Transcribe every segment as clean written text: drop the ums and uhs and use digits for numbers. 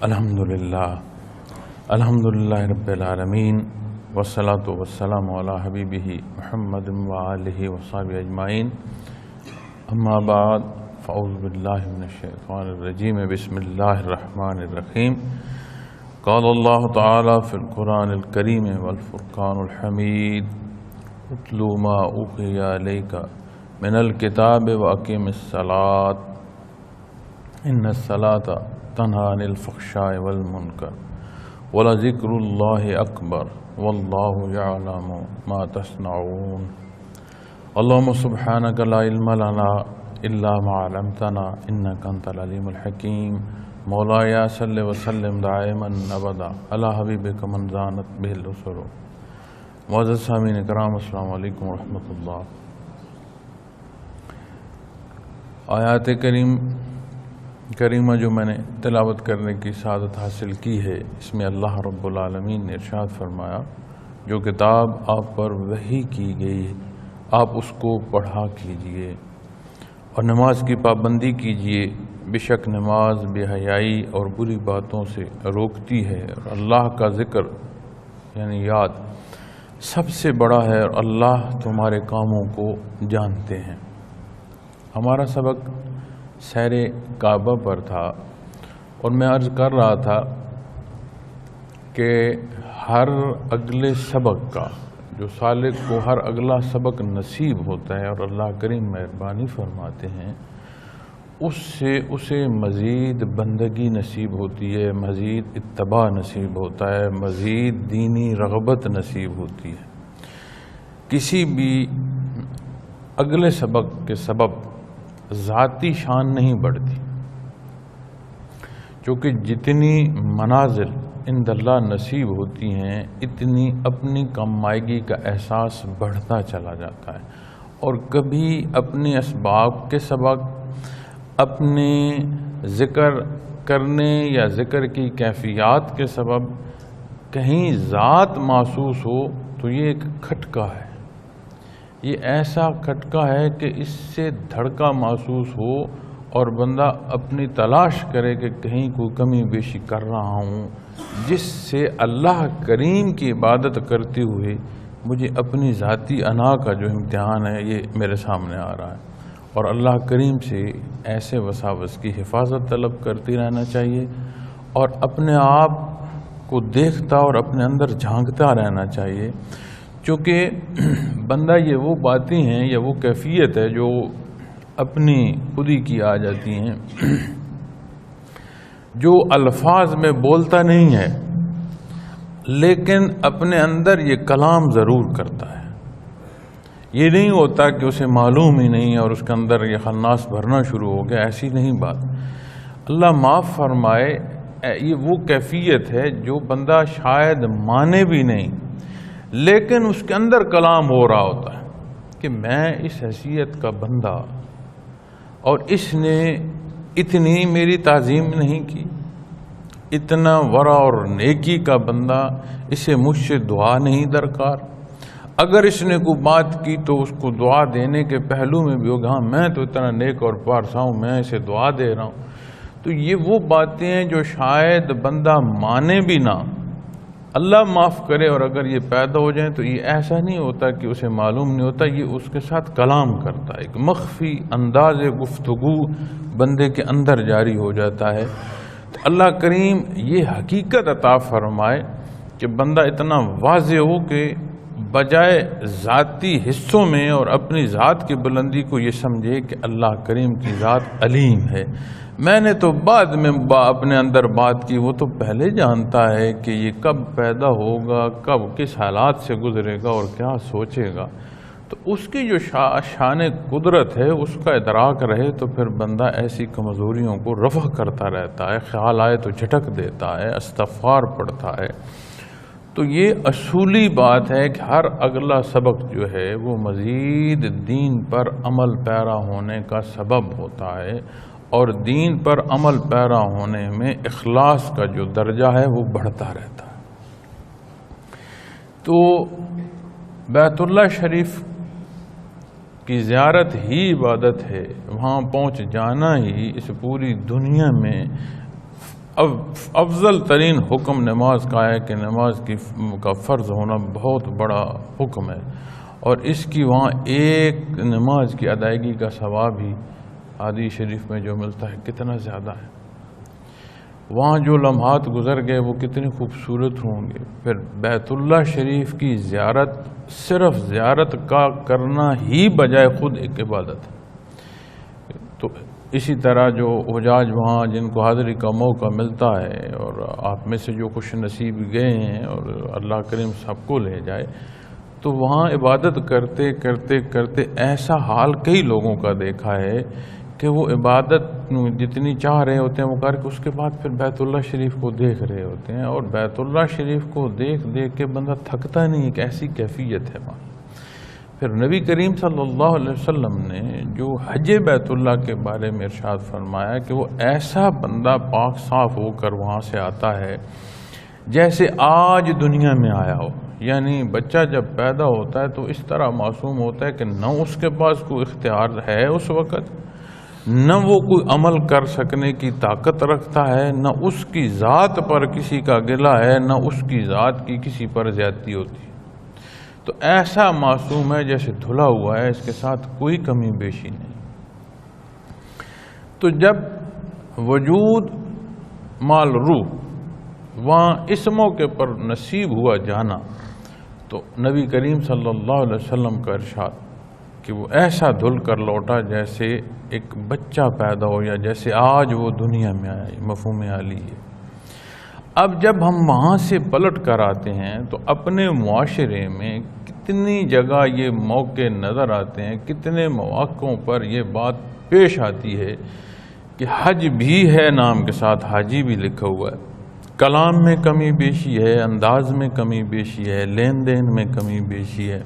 الحمدللہ رب العالمین والصلاة والسلام علی حبیبہ محمد وآلہ وصحبہ اجمعین اما بعد فاعوذ باللہ من الشیطان الرجیم بسم اللہ الرحمن الرحیم قال اللہ تعالی فی القرآن الکریم والفرقان الحمید اتلو ما اوحی الیک من الکتاب واقم الصلاۃ ان الصلاۃ تنہی عن الفحشاء والمنکر ولذکر اللہ اکبر واللہ یعلم ما تصنعون اللہم سبحانک لا علم لنا الا ما علمتنا انک انت العلیم الحکیم مولایا صلی وسلم دائما ابدا علی حبیبک من زانت بہ الرسل معزز سامعین کرام السلام علیکم ورحمۃ اللہ۔ آیات کریمہ جو میں نے تلاوت کرنے کی سعادت حاصل کی ہے، اس میں اللہ رب العالمین نے ارشاد فرمایا جو کتاب آپ پر وحی کی گئی آپ اس کو پڑھا کیجئے اور نماز کی پابندی کیجئے، بے شک نماز بے حیائی اور بری باتوں سے روکتی ہے اور اللہ کا ذکر یعنی یاد سب سے بڑا ہے اور اللہ تمہارے کاموں کو جانتے ہیں۔ ہمارا سبق سیر کعبہ پر تھا اور میں عرض کر رہا تھا کہ ہر اگلے سبق کا جو سالک کو ہر اگلا سبق نصیب ہوتا ہے اور اللہ کریم مہربانی فرماتے ہیں اس سے اسے مزید بندگی نصیب ہوتی ہے، مزید اتباع نصیب ہوتا ہے، مزید دینی رغبت نصیب ہوتی ہے۔ کسی بھی اگلے سبق کے سبب ذاتی شان نہیں بڑھتی، چونکہ جتنی منازل عند اللہ نصیب ہوتی ہیں اتنی اپنی کمائیگی کا احساس بڑھتا چلا جاتا ہے، اور کبھی اپنے اسباب کے سبب اپنے ذکر کرنے یا ذکر کی کیفیات کے سبب کہیں ذات محسوس ہو تو یہ ایک کھٹکا ہے، یہ ایسا کھٹکا ہے کہ اس سے دھڑکا محسوس ہو اور بندہ اپنی تلاش کرے کہ کہیں کوئی کمی بیشی کر رہا ہوں، جس سے اللہ کریم کی عبادت کرتے ہوئے مجھے اپنی ذاتی انا کا جو امتحان ہے یہ میرے سامنے آ رہا ہے، اور اللہ کریم سے ایسے وساوس کی حفاظت طلب کرتی رہنا چاہیے اور اپنے آپ کو دیکھتا اور اپنے اندر جھانکتا رہنا چاہیے، چونکہ بندہ یہ وہ باتیں ہیں یا وہ کیفیت ہے جو اپنی خودی کی آ جاتی ہیں، جو الفاظ میں بولتا نہیں ہے لیکن اپنے اندر یہ کلام ضرور کرتا ہے۔ یہ نہیں ہوتا کہ اسے معلوم ہی نہیں ہے اور اس کے اندر یہ خناس بھرنا شروع ہو گیا، ایسی نہیں بات۔ اللہ معاف فرمائے، یہ وہ کیفیت ہے جو بندہ شاید مانے بھی نہیں لیکن اس کے اندر کلام ہو رہا ہوتا ہے کہ میں اس حیثیت کا بندہ اور اس نے اتنی میری تعظیم نہیں کی، اتنا ورع اور نیکی کا بندہ، اسے مجھ سے دعا نہیں درکار، اگر اس نے کوئی بات کی تو اس کو دعا دینے کے پہلو میں بھی ہوگا، ہاں میں تو اتنا نیک اور پارسا ہوں، میں اسے دعا دے رہا ہوں۔ تو یہ وہ باتیں ہیں جو شاید بندہ مانے بھی نہ، اللہ معاف کرے، اور اگر یہ پیدا ہو جائیں تو یہ ایسا نہیں ہوتا کہ اسے معلوم نہیں ہوتا، یہ اس کے ساتھ کلام کرتا ہے، ایک مخفی انداز گفتگو بندے کے اندر جاری ہو جاتا ہے۔ تو اللہ کریم یہ حقیقت عطا فرمائے کہ بندہ اتنا واضح ہو کہ بجائے ذاتی حصوں میں اور اپنی ذات کی بلندی کو یہ سمجھے کہ اللہ کریم کی ذات علیم ہے، میں نے تو بعد میں اپنے اندر بات کی، وہ تو پہلے جانتا ہے کہ یہ کب پیدا ہوگا، کب کس حالات سے گزرے گا اور کیا سوچے گا۔ تو اس کی جو شان قدرت ہے اس کا ادراک رہے تو پھر بندہ ایسی کمزوریوں کو رفع کرتا رہتا ہے، خیال آئے تو جھٹک دیتا ہے، استغفار پڑھتا ہے۔ تو یہ اصولی بات ہے کہ ہر اگلا سبق جو ہے وہ مزید دین پر عمل پیرا ہونے کا سبب ہوتا ہے، اور دین پر عمل پیرا ہونے میں اخلاص کا جو درجہ ہے وہ بڑھتا رہتا ہے۔ تو بیت اللہ شریف کی زیارت ہی عبادت ہے، وہاں پہنچ جانا ہی اس پوری دنیا میں اب افضل ترین حکم نماز کا ہے کہ نماز کا فرض ہونا بہت بڑا حکم ہے، اور اس کی وہاں ایک نماز کی ادائیگی کا ثواب ہی حدیث شریف میں جو ملتا ہے کتنا زیادہ ہے۔ وہاں جو لمحات گزر گئے وہ کتنے خوبصورت ہوں گے۔ پھر بیت اللہ شریف کی زیارت صرف زیارت کا کرنا ہی بجائے خود ایک عبادت ہے۔ تو اسی طرح جو حجاج وہاں جن کو حاضری کا موقع ملتا ہے، اور آپ میں سے جو خوش نصیب گئے ہیں اور اللہ کریم سب کو لے جائے، تو وہاں عبادت کرتے کرتے کرتے ایسا حال کئی لوگوں کا دیکھا ہے کہ وہ عبادت جتنی چاہ رہے ہوتے ہیں وہ کر کے اس کے بعد پھر بیت اللہ شریف کو دیکھ رہے ہوتے ہیں، اور بیت اللہ شریف کو دیکھ دیکھ کے بندہ تھکتا نہیں، ایک ایسی کیفیت ہے وہاں۔ پھر نبی کریم صلی اللہ علیہ وسلم نے جو حج بیت اللہ کے بارے میں ارشاد فرمایا کہ وہ ایسا بندہ پاک صاف ہو کر وہاں سے آتا ہے جیسے آج دنیا میں آیا ہو، یعنی بچہ جب پیدا ہوتا ہے تو اس طرح معصوم ہوتا ہے کہ نہ اس کے پاس کوئی اختیار ہے اس وقت، نہ وہ کوئی عمل کر سکنے کی طاقت رکھتا ہے، نہ اس کی ذات پر کسی کا گلہ ہے، نہ اس کی ذات کی کسی پر زیادتی ہوتی ہے۔ تو ایسا معصوم ہے جیسے دھلا ہوا ہے، اس کے ساتھ کوئی کمی بیشی نہیں۔ تو جب وجود مال روح وہاں اس موقع پر نصیب ہوا جانا، تو نبی کریم صلی اللہ علیہ وسلم کا ارشاد کہ وہ ایسا دھل کر لوٹا جیسے ایک بچہ پیدا ہو، یا جیسے آج وہ دنیا میں آیا، مفہوم عالی ہے۔ اب جب ہم وہاں سے پلٹ کر آتے ہیں تو اپنے معاشرے میں کتنی جگہ یہ موقع نظر آتے ہیں، کتنے مواقعوں پر یہ بات پیش آتی ہے کہ حج بھی ہے نام کے ساتھ حاجی بھی لکھا ہوا ہے، کلام میں کمی بیشی ہے، انداز میں کمی بیشی ہے، لین دین میں کمی بیشی ہے۔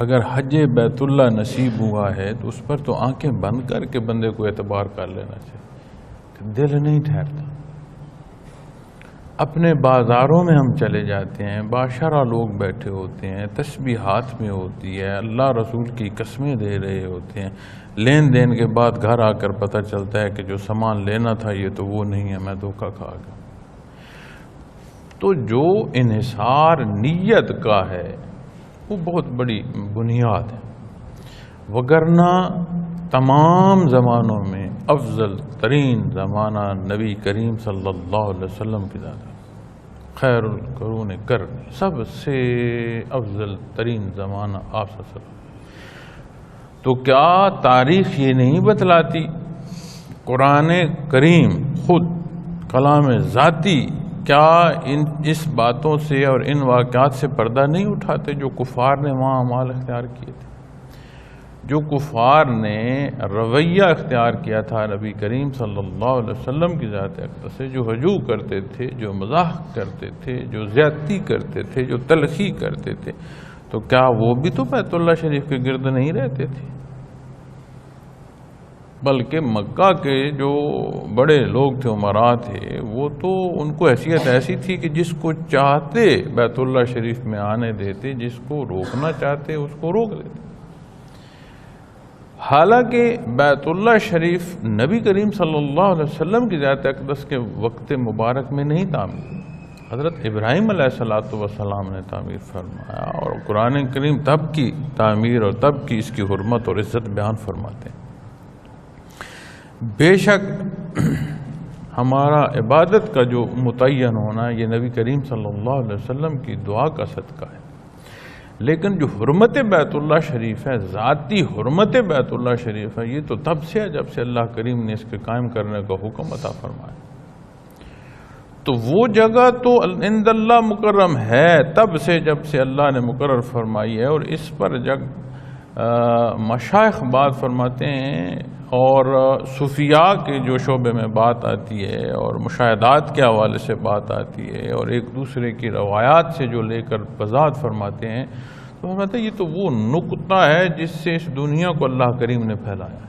اگر حج بیت اللہ نصیب ہوا ہے تو اس پر تو آنکھیں بند کر کے بندے کو اعتبار کر لینا چاہیے، دل نہیں ٹھہرتا۔ اپنے بازاروں میں ہم چلے جاتے ہیں، باشرہ لوگ بیٹھے ہوتے ہیں، تسبیح ہاتھ میں ہوتی ہے، اللہ رسول کی قسمیں دے رہے ہوتے ہیں، لین دین کے بعد گھر آ کر پتہ چلتا ہے کہ جو سامان لینا تھا یہ تو وہ نہیں ہے، میں دھوکہ کھا گیا۔ تو جو انحصار نیت کا ہے وہ بہت بڑی بنیاد ہے، وگرنہ تمام زمانوں میں افضل ترین زمانہ نبی کریم صلی اللہ علیہ وسلم کی ذات ہے۔ خیر القرون قرنی، سب سے افضل ترین زمانہ آپ صلی اللہ علیہ وسلم۔ تو کیا تاریخ یہ نہیں بتلاتی، قرآن کریم خود کلام ذاتی کیا اس باتوں سے اور ان واقعات سے پردہ نہیں اٹھاتے جو کفار نے وہاں اعمال اختیار کیے تھے، جو کفار نے رویہ اختیار کیا تھا نبی کریم صلی اللہ علیہ وسلم کی ذات اقدس سے، جو ہجو کرتے تھے، جو مزاح کرتے تھے، جو زیادتی کرتے تھے، جو تلخی کرتے تھے، تو کیا وہ بھی تو بیت اللہ شریف کے گرد نہیں رہتے تھے؟ بلکہ مکہ کے جو بڑے لوگ تھے، عمراء تھے، وہ تو ان کو حیثیت ایسی تھی کہ جس کو چاہتے بیت اللہ شریف میں آنے دیتے، جس کو روکنا چاہتے اس کو روک دیتے۔ حالانکہ بیت اللہ شریف نبی کریم صلی اللہ علیہ وسلم کی ذات اقدس کے وقت مبارک میں نہیں تعمیر، حضرت ابراہیم علیہ السلام نے تعمیر فرمایا، اور قرآن کریم تب کی تعمیر اور تب کی اس کی حرمت اور عزت بیان فرماتے ہیں۔ بے شک ہمارا عبادت کا جو متعین ہونا یہ نبی کریم صلی اللہ علیہ وسلم کی دعا کا صدقہ ہے، لیکن جو حرمت بیت اللہ شریف ہے، ذاتی حرمت بیت اللہ شریف ہے، یہ تو تب سے ہے جب سے اللہ کریم نے اس کے قائم کرنے کا حکم عطا فرمایا۔ تو وہ جگہ تو عند اللہ مکرم ہے تب سے جب سے اللہ نے مقرر فرمائی ہے، اور اس پر جب مشائخ بات فرماتے ہیں اور صوفیاء کے جو شعبے میں بات آتی ہے اور مشاہدات کے حوالے سے بات آتی ہے اور ایک دوسرے کی روایات سے جو لے کر وضاحت فرماتے ہیں، تو فرماتے ہیں یہ تو وہ نقطہ ہے جس سے اس دنیا کو اللہ کریم نے پھیلایا ہے۔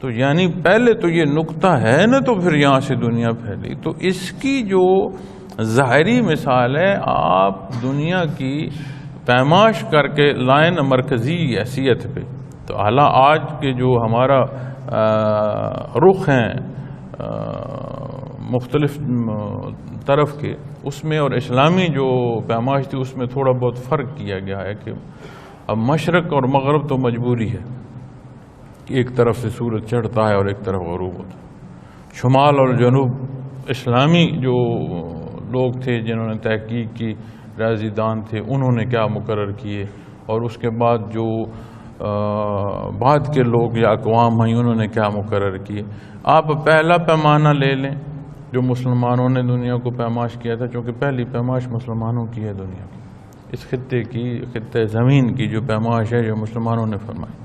تو یعنی پہلے تو یہ نقطہ ہے نا، تو پھر یہاں سے دنیا پھیلی۔ تو اس کی جو ظاہری مثال ہے، آپ دنیا کی پیمائش کر کے لائن مرکزی حیثیت پہ، تو اعلیٰ آج کے جو ہمارا رخ ہیں مختلف طرف کے، اس میں اور اسلامی جو پیمائش تھی اس میں تھوڑا بہت فرق کیا گیا ہے کہ اب مشرق اور مغرب تو مجبوری ہے کہ ایک طرف سے سورج چڑھتا ہے اور ایک طرف غروب ہوتا ہے۔ شمال اور جنوب اسلامی جو لوگ تھے جنہوں نے تحقیق کی، ریاضی دان تھے، انہوں نے کیا مقرر کیے، اور اس کے بعد جو بعد کے لوگ یا اقوام ہیں انہوں نے کیا مقرر کیے۔ آپ پہلا پیمانہ لے لیں جو مسلمانوں نے دنیا کو پیمائش کیا تھا، چونکہ پہلی پیمائش مسلمانوں کی ہے دنیا کی، اس خطے کی، خطے زمین کی جو پیمائش ہے جو مسلمانوں نے فرمائی۔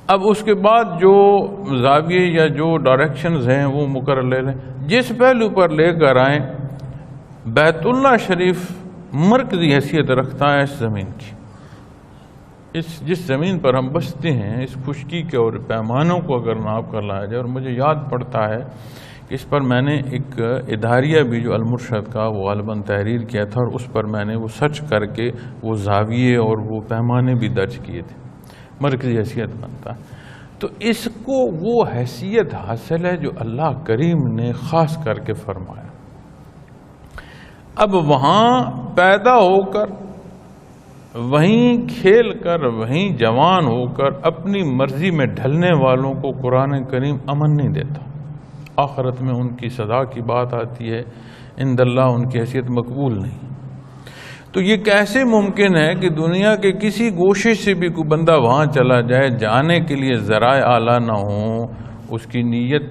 اب اس کے بعد جو زاویے یا جو ڈائریکشنز ہیں وہ مقرر لے لیں، جس پہلو پر لے کر آئیں بیت اللہ شریف مرکزی حیثیت رکھتا ہے اس زمین کی، جس زمین پر ہم بستے ہیں، اس خشکی کے اور پیمانوں کو اگر ناپ کر لایا جائے۔ اور مجھے یاد پڑتا ہے کہ اس پر میں نے ایک اداریہ بھی جو المرشد کا وہ غالباً تحریر کیا تھا، اور اس پر میں نے وہ سرچ کر کے وہ زاویے اور وہ پیمانے بھی درج کیے تھے، مرکزی حیثیت بنتا ہے۔ تو اس کو وہ حیثیت حاصل ہے جو اللہ کریم نے خاص کر کے فرمایا۔ اب وہاں پیدا ہو کر، وہیں کھیل کر، وہیں جوان ہو کر اپنی مرضی میں ڈھلنے والوں کو قرآن کریم امن نہیں دیتا۔ آخرت میں ان کی سزا کی بات آتی ہے، عند اللہ ان کی حیثیت مقبول نہیں۔ تو یہ کیسے ممکن ہے کہ دنیا کے کسی گوشے سے بھی کوئی بندہ وہاں چلا جائے، جانے کے لیے ذرائع اعلیٰ نہ ہوں، اس کی نیت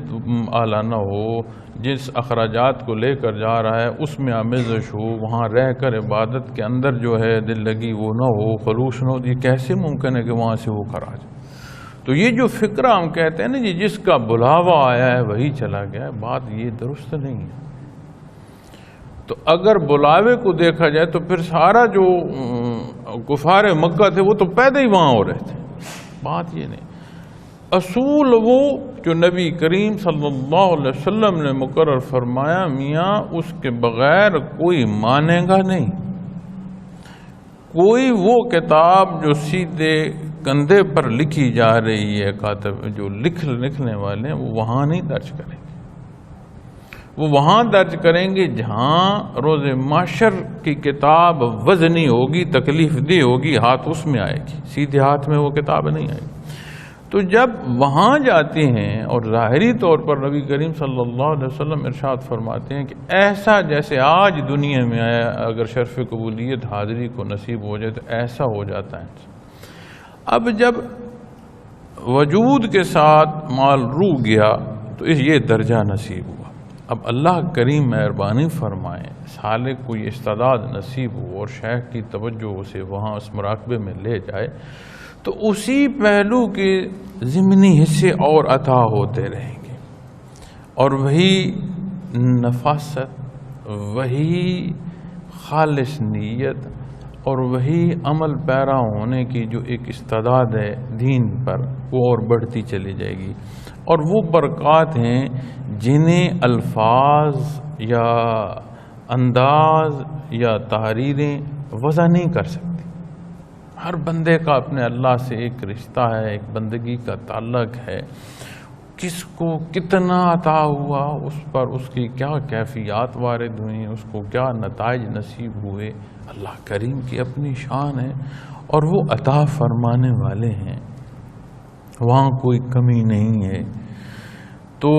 اعلیٰ نہ ہو، جس اخراجات کو لے کر جا رہا ہے اس میں آمیزش ہو، وہاں رہ کر عبادت کے اندر جو ہے دل لگی وہ نہ ہو، خلوص نہ ہو، یہ کیسے ممکن ہے کہ وہاں سے وہ خراج؟ تو یہ جو فکرہ ہم کہتے ہیں نا جی، جس کا بلاوا آیا ہے وہی چلا گیا ہے، بات یہ درست نہیں ہے۔ تو اگر بلاوے کو دیکھا جائے تو پھر سارا جو کفار مکہ تھے وہ تو پیدا ہی وہاں ہو رہے تھے، بات یہ نہیں۔ اصول وہ جو نبی کریم صلی اللہ علیہ وسلم نے مقرر فرمایا، میاں اس کے بغیر کوئی مانے گا نہیں۔ کوئی وہ کتاب جو سیدھے کندھے پر لکھی جا رہی ہے، کاتب جو لکھنے والے ہیں وہ وہاں نہیں درج کریں گے، وہ وہاں درج کریں گے جہاں روز محشر کی کتاب وزنی ہوگی، تکلیف دہ ہوگی، ہاتھ اس میں آئے گی، سیدھے ہاتھ میں وہ کتاب نہیں آئے گی۔ تو جب وہاں جاتے ہیں اور ظاہری طور پر نبی کریم صلی اللہ علیہ وسلم ارشاد فرماتے ہیں کہ ایسا جیسے آج دنیا میں آیا، اگر شرف قبولیت حاضری کو نصیب ہو جائے تو ایسا ہو جاتا ہے۔ اب جب وجود کے ساتھ مال رو گیا تو یہ درجہ نصیب ہوا۔ اب اللہ کریم مہربانی فرمائے، سالک کو یہ استعداد نصیب ہو اور شیخ کی توجہ سے وہاں اس مراقبے میں لے جائے تو اسی پہلو کے ضمنی حصے اور عطا ہوتے رہیں گے، اور وہی نفاست، وہی خالص نیت اور وہی عمل پیرا ہونے کی جو ایک استعداد ہے دین پر، وہ اور بڑھتی چلی جائے گی۔ اور وہ برکات ہیں جنہیں الفاظ یا انداز یا تحریریں وضع نہیں کر سکتی۔ ہر بندے کا اپنے اللہ سے ایک رشتہ ہے، ایک بندگی کا تعلق ہے، کس کو کتنا عطا ہوا، اس پر اس کی کیا کیفیات وارد ہوئیں، اس کو کیا نتائج نصیب ہوئے، اللہ کریم کی اپنی شان ہے اور وہ عطا فرمانے والے ہیں، وہاں کوئی کمی نہیں ہے۔ تو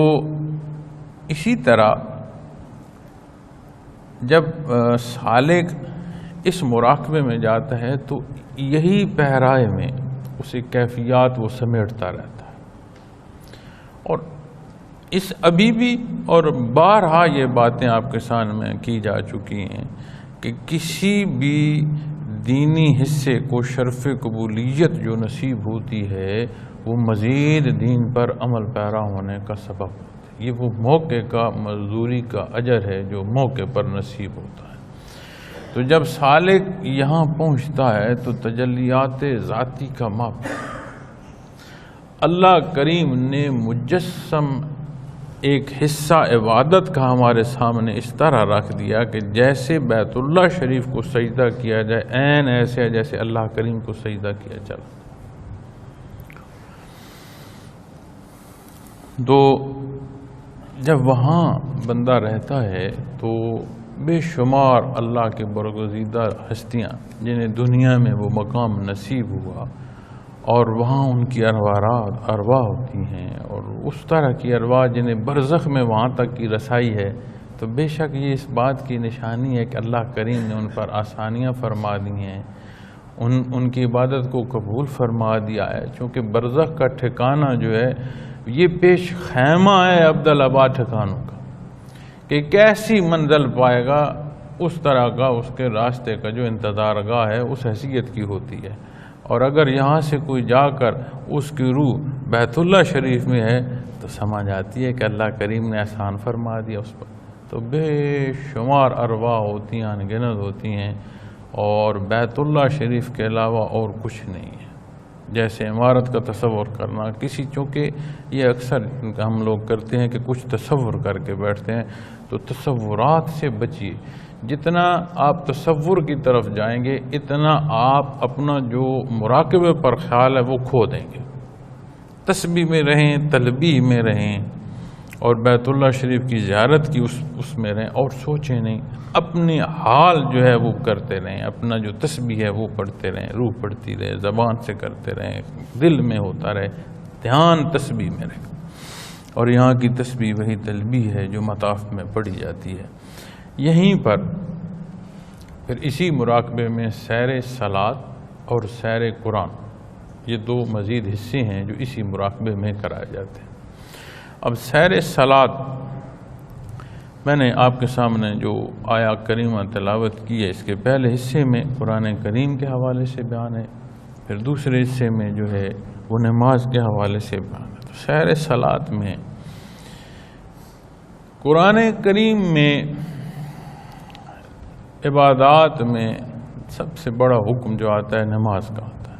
اسی طرح جب سالک اس مراقبے میں جاتا ہے تو یہی پہرائے میں اسے کیفیات وہ سمیٹتا رہتا ہے۔ اور اس ابھی بھی اور بارہا یہ باتیں آپ کے سامنے کی جا چکی ہیں کہ کسی بھی دینی حصے کو شرف قبولیت جو نصیب ہوتی ہے وہ مزید دین پر عمل پیرا ہونے کا سبب ہوتا ہے۔ یہ وہ موقع کا مزدوری کا اجر ہے جو موقع پر نصیب ہوتا ہے۔ تو جب سالک یہاں پہنچتا ہے تو تجلیات ذاتی کا ماپ اللہ کریم نے مجسم ایک حصہ عبادت کا ہمارے سامنے اس طرح رکھ دیا کہ جیسے بیت اللہ شریف کو سجدہ کیا جائے، عین ایسے جیسے اللہ کریم کو سجدہ کیا چلا۔ تو جب وہاں بندہ رہتا ہے تو بے شمار اللہ کے برگزیدہ ہستیاں جنہیں دنیا میں وہ مقام نصیب ہوا اور وہاں ان کی ارواح ہوتی ہیں، اور اس طرح کی ارواح جنہیں برزخ میں وہاں تک کی رسائی ہے، تو بے شک یہ اس بات کی نشانی ہے کہ اللہ کریم نے ان پر آسانیاں فرما دی ہیں، ان کی عبادت کو قبول فرما دیا ہے، چونکہ برزخ کا ٹھکانہ جو ہے یہ پیش خیمہ ہے عبدالآباد ٹھکانوں کا، کہ کیسی منزل پائے گا اس طرح کا اس کے راستے کا جو انتظار گاہ ہے اس حیثیت کی ہوتی ہے، اور اگر یہاں سے کوئی جا کر اس کی روح بیت اللہ شریف میں ہے تو سمجھ آتی ہے کہ اللہ کریم نے احسان فرما دیا اس پر۔ تو بے شمار ارواح ہوتی ہیں، انگنت ہوتی ہیں، اور بیت اللہ شریف کے علاوہ اور کچھ نہیں ہے۔ جیسے عمارت کا تصور کرنا چونکہ یہ اکثر ہم لوگ کرتے ہیں کہ کچھ تصور کر کے بیٹھتے ہیں، تو تصورات سے بچیے۔ جتنا آپ تصور کی طرف جائیں گے اتنا آپ اپنا جو مراقبے پر خیال ہے وہ کھو دیں گے۔ تسبیح میں رہیں، تلبیح میں رہیں، اور بیت اللہ شریف کی زیارت کی اس میں رہیں، اور سوچیں نہیں، اپنی حال جو ہے وہ کرتے رہیں، اپنا جو تسبیح ہے وہ پڑھتے رہیں، روح پڑھتی رہے، زبان سے کرتے رہیں، دل میں ہوتا رہے، دھیان تسبیح میں رہے۔ اور یہاں کی تسبیح وہی تلبیح ہے جو مطاف میں پڑھی جاتی ہے۔ یہیں پر پھر اسی مراقبے میں سیر صلاۃ اور سیر قرآن، یہ دو مزید حصے ہیں جو اسی مراقبے میں کرائے جاتے ہیں۔ اب سیر صلاۃ میں نے آپ کے سامنے جو آیا کریمہ تلاوت کی ہے، اس کے پہلے حصے میں قرآن کریم کے حوالے سے بیان ہے، پھر دوسرے حصے میں جو ہے وہ نماز کے حوالے سے بیان ہے۔ تو سیر صلاۃ میں قرآن کریم میں عبادات میں سب سے بڑا حکم جو آتا ہے نماز کا آتا ہے۔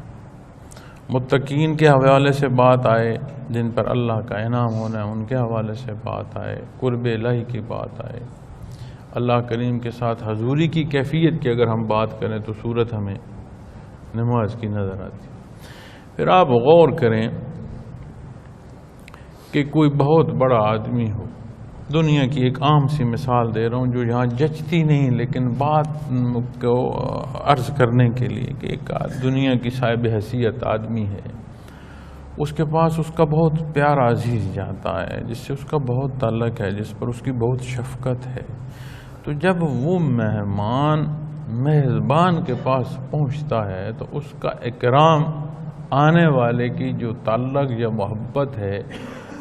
متقین کے حوالے سے بات آئے، جن پر اللہ کا انعام ہونا ہے ان کے حوالے سے بات آئے، قرب الہی کی بات آئے، اللہ کریم کے ساتھ حضوری کی کیفیت کی اگر ہم بات کریں تو صورت ہمیں نماز کی نظر آتی ہے۔ پھر آپ غور کریں کہ کوئی بہت بڑا آدمی ہو، دنیا کی ایک عام سی مثال دے رہا ہوں جو یہاں جچتی نہیں، لیکن بات کو عرض کرنے کے لیے کہ ایک دنیا کی صاحب حیثیت آدمی ہے، اس کے پاس اس کا بہت پیارا عزیز جاتا ہے، جس سے اس کا بہت تعلق ہے، جس پر اس کی بہت شفقت ہے، تو جب وہ میزبان کے پاس پہنچتا ہے تو اس کا اکرام آنے والے کی جو تعلق یا محبت ہے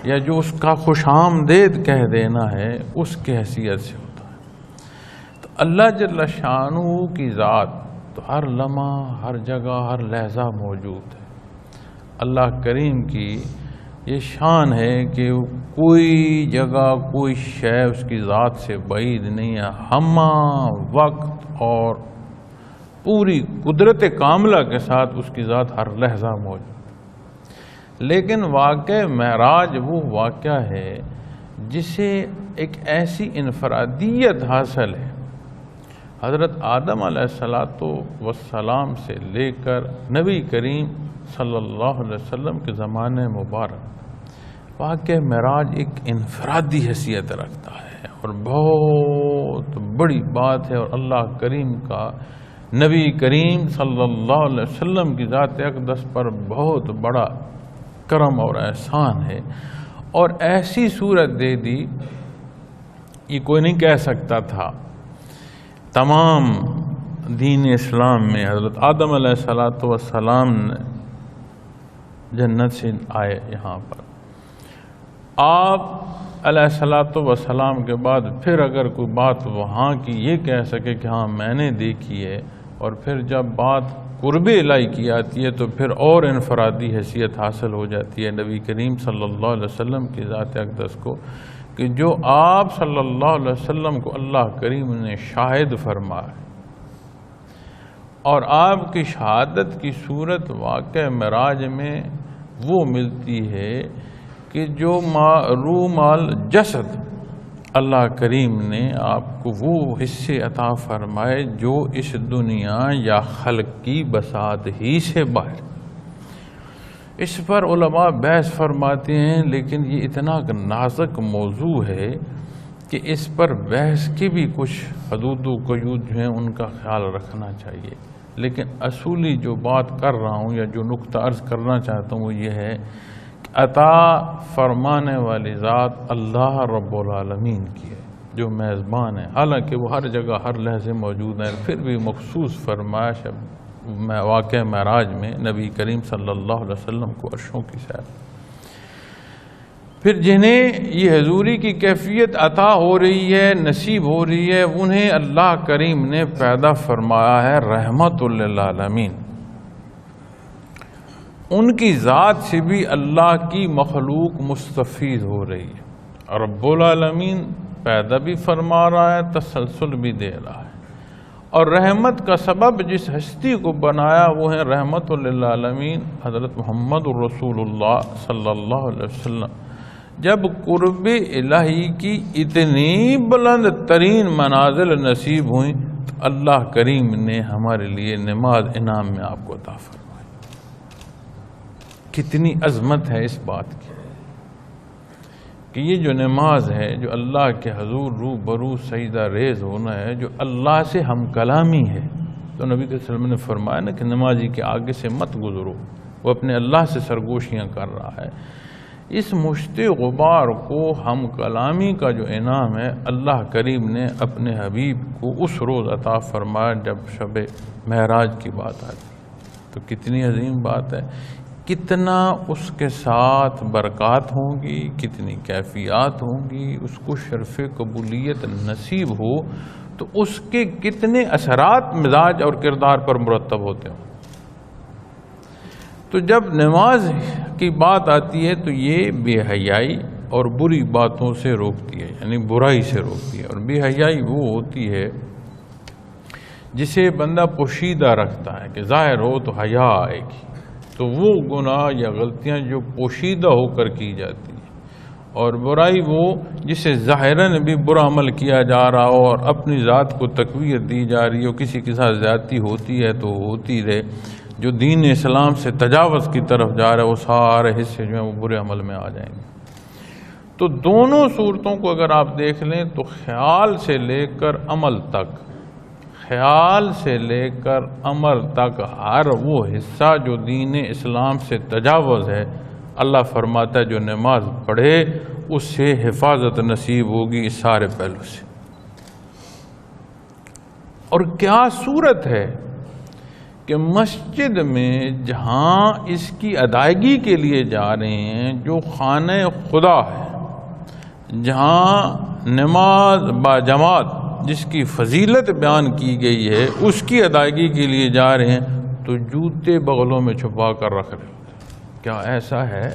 یا جو اس کا خوش آمدید کہہ دینا ہے اس کی حیثیت سے ہوتا ہے۔ تو اللہ جل شانہ کی ذات تو ہر لمحہ، ہر جگہ، ہر لحظہ موجود ہے۔ اللہ کریم کی یہ شان ہے کہ کوئی جگہ، کوئی شے اس کی ذات سے بعید نہیں ہے، ہمہ وقت اور پوری قدرت کاملہ کے ساتھ اس کی ذات ہر لحظہ موجود۔ لیکن واقعہ معراج وہ واقعہ ہے جسے ایک ایسی انفرادیت حاصل ہے، حضرت آدم علیہ السلام سے لے کر نبی کریم صلی اللہ علیہ وسلم کے زمانے مبارک، واقعہ معراج ایک انفرادی حیثیت رکھتا ہے اور بہت بڑی بات ہے، اور اللہ کریم کا نبی کریم صلی اللہ علیہ وسلم کی ذات اقدس پر بہت بڑا کرم اور احسان ہے، اور ایسی صورت دے دی یہ کوئی نہیں کہہ سکتا تھا۔ تمام دین اسلام میں حضرت آدم علیہ السلام نے جنت سے آئے یہاں پر، آپ علیہ السلام کے بعد پھر اگر کوئی بات وہاں کی یہ کہہ سکے کہ ہاں میں نے دیکھی ہے، اور پھر جب بات قرب الہی کی آتی ہے تو پھر اور انفرادی حیثیت حاصل ہو جاتی ہے نبی کریم صلی اللہ علیہ وسلم کی ذات اقدس کو، کہ جو آپ صلی اللہ علیہ وسلم کو اللہ کریم نے شاہد فرمایا، اور آپ کی شہادت کی صورت واقع معراج میں وہ ملتی ہے کہ جو روح مال جسد اللہ کریم نے آپ کو وہ حصے عطا فرمائے جو اس دنیا یا خلق کی بساط ہی سے باہر، اس پر علماء بحث فرماتے ہیں، لیکن یہ اتنا نازک موضوع ہے کہ اس پر بحث کی بھی کچھ حدود و قیود جو ہیں ان کا خیال رکھنا چاہیے۔ لیکن اصولی جو بات کر رہا ہوں یا جو نقطہ عرض کرنا چاہتا ہوں وہ یہ ہے کہ عطا فرمانے والی ذات اللہ رب العالمین کی ہے جو میزبان ہے، حالانکہ وہ ہر جگہ ہر لحظے موجود ہیں، پھر بھی مخصوص فرمائش واقعہ معراج میں نبی کریم صلی اللہ علیہ وسلم کو عرشوں کی سیر، پھر جنہیں یہ حضوری کی کیفیت عطا ہو رہی ہے، نصیب ہو رہی ہے، انہیں اللہ کریم نے پیدا فرمایا ہے رحمت للعالمین۔ ان کی ذات سے بھی اللہ کی مخلوق مستفید ہو رہی ہے، رب العالمین پیدا بھی فرما رہا ہے، تسلسل بھی دے رہا ہے، اور رحمت کا سبب جس ہستی کو بنایا وہ ہے رحمت للعالمین حضرت محمد الرسول اللہ صلی اللہ علیہ وسلم۔ جب قرب الہی کی اتنی بلند ترین منازل نصیب ہوئیں تو اللہ کریم نے ہمارے لیے نماز انعام میں آپ کو عطا فرمائی۔ کتنی عظمت ہے اس بات کی کہ یہ جو نماز ہے، جو اللہ کے حضور روبرو سجدہ ریز ہونا ہے، جو اللہ سے ہم کلامی ہے، تو نبی صلی اللہ علیہ وسلم نے فرمایا نا کہ نمازی کے آگے سے مت گزرو، وہ اپنے اللہ سے سرگوشیاں کر رہا ہے۔ اس مشت غبار کو ہم کلامی کا جو انعام ہے اللہ کریم نے اپنے حبیب کو اس روز عطا فرمایا جب شب معراج کی بات آتی، تو کتنی عظیم بات ہے، کتنا اس کے ساتھ برکات ہوں گی، کتنی کیفیات ہوں گی، اس کو شرف قبولیت نصیب ہو تو اس کے کتنے اثرات مزاج اور کردار پر مرتب ہوتے ہوں۔ تو جب نماز کی بات آتی ہے تو یہ بے حیائی اور بری باتوں سے روکتی ہے، یعنی برائی سے روکتی ہے، اور بے حیائی وہ ہوتی ہے جسے بندہ پوشیدہ رکھتا ہے کہ ظاہر ہو تو حیا آئے گی، تو وہ گناہ یا غلطیاں جو پوشیدہ ہو کر کی جاتی ہیں، اور برائی وہ جسے ظاہراً بھی برا عمل کیا جا رہا ہو اور اپنی ذات کو تقویت دی جا رہی ہو، کسی کے ساتھ زیادتی ہوتی ہے تو ہوتی رہے، جو دین اسلام سے تجاوز کی طرف جا رہا ہے وہ سارے حصے جو ہیں وہ برے عمل میں آ جائیں گے۔ تو دونوں صورتوں کو اگر آپ دیکھ لیں تو خیال سے لے کر عمل تک، خیال سے لے کر عمل تک ہر وہ حصہ جو دین اسلام سے تجاوز ہے، اللہ فرماتا ہے جو نماز پڑھے اس سے حفاظت نصیب ہوگی اس سارے پہلو سے۔ اور کیا صورت ہے کہ مسجد میں جہاں اس کی ادائیگی کے لیے جا رہے ہیں، جو خانہ خدا ہے، جہاں نماز با جماعت جس کی فضیلت بیان کی گئی ہے اس کی ادائیگی کے لیے جا رہے ہیں تو جوتے بغلوں میں چھپا کر رکھ رہے ہیں۔ کیا ایسا ہے؟